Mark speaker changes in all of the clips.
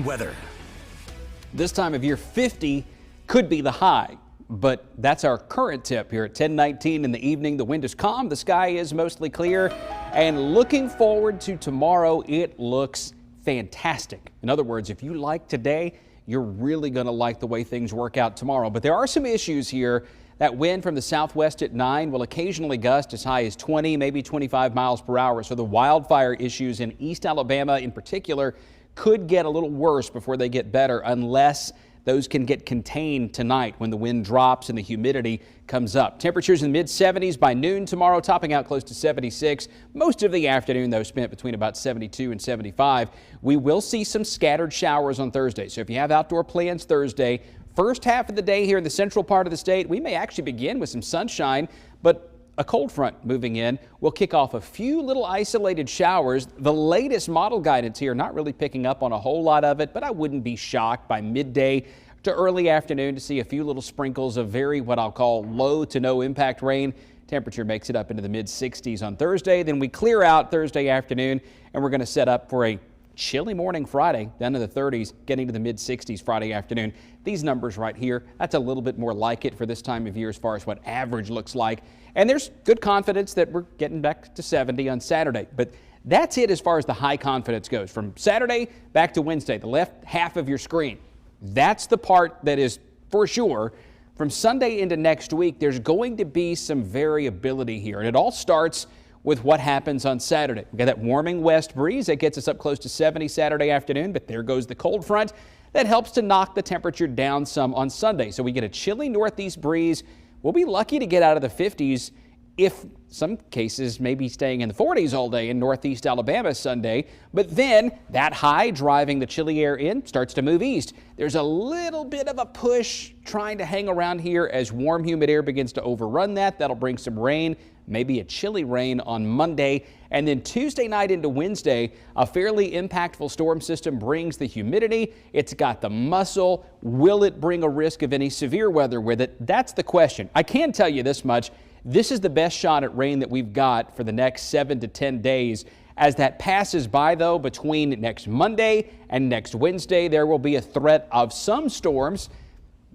Speaker 1: weather.
Speaker 2: This time of year, 50 could be the high, but that's our current tip here at 10:19 in the evening. The wind is calm, the sky is mostly clear, and looking forward to tomorrow, it looks fantastic. In other words, if you like today, you're really going to like the way things work out tomorrow. But there are some issues here. That wind from the southwest at 9 will occasionally gust as high as 20, maybe 25 miles per hour. So the wildfire issues in East Alabama in particular could get a little worse before they get better, unless those can get contained tonight when the wind drops and the humidity comes up. Temperatures in the mid-70s by noon tomorrow, topping out close to 76. Most of the afternoon, though, spent between about 72 and 75. We will see some scattered showers on Thursday. So if you have outdoor plans Thursday, first half of the day here in the central part of the state, we may actually begin with some sunshine, but a cold front moving in will kick off a few little isolated showers. The latest model guidance here, not really picking up on a whole lot of it, but I wouldn't be shocked by midday to early afternoon to see a few little sprinkles of very what I'll call low to no impact rain. Temperature makes it up into the mid-60s on Thursday. Then we clear out Thursday afternoon, and we're going to set up for a chilly morning Friday, down to the 30s, getting to the mid-60s Friday afternoon. These numbers right here, that's a little bit more like it for this time of year as far as what average looks like. And there's good confidence that we're getting back to 70 on Saturday. But that's it as far as the high confidence goes. From Saturday back to Wednesday, the left half of your screen, that's the part that is for sure. From Sunday into next week, there's going to be some variability here. And it all starts with what happens on Saturday. We've got that warming west breeze that gets us up close to 70 Saturday afternoon, but there goes the cold front that helps to knock the temperature down some on Sunday. So we get a chilly northeast breeze. We'll be lucky to get out of the 50s, if some cases maybe staying in the 40s all day in northeast Alabama Sunday. But then that high driving the chilly air in starts to move east. There's a little bit of a push trying to hang around here as warm humid air begins to overrun that. That'll bring some rain, maybe a chilly rain on Monday. And then Tuesday night into Wednesday, a fairly impactful storm system brings the humidity. It's got the muscle. Will it bring a risk of any severe weather with it? That's the question. I can tell you this much. This is the best shot at rain that we've got for the next 7 to 10 days. As that passes by, though, between next Monday and next Wednesday, there will be a threat of some storms.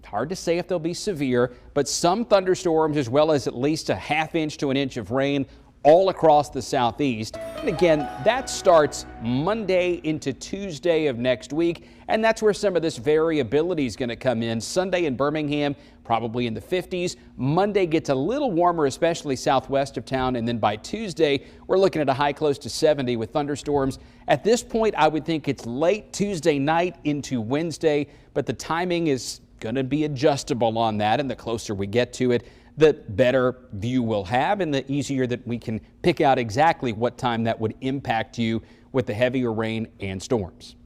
Speaker 2: Hard to say if they'll be severe, but some thunderstorms as well as at least a ½ inch to an inch of rain all across the southeast. And again, that starts Monday into Tuesday of next week, and that's where some of this variability is going to come in. Sunday in Birmingham, probably in the 50s. Monday gets a little warmer, especially southwest of town, and then by Tuesday, we're looking at a high close to 70 with thunderstorms. At this point, I would think it's late Tuesday night into Wednesday, but the timing is going to be adjustable on that, and the closer we get to it, the better view we'll have and the easier that we can pick out exactly what time that would impact you with the heavier rain and storms.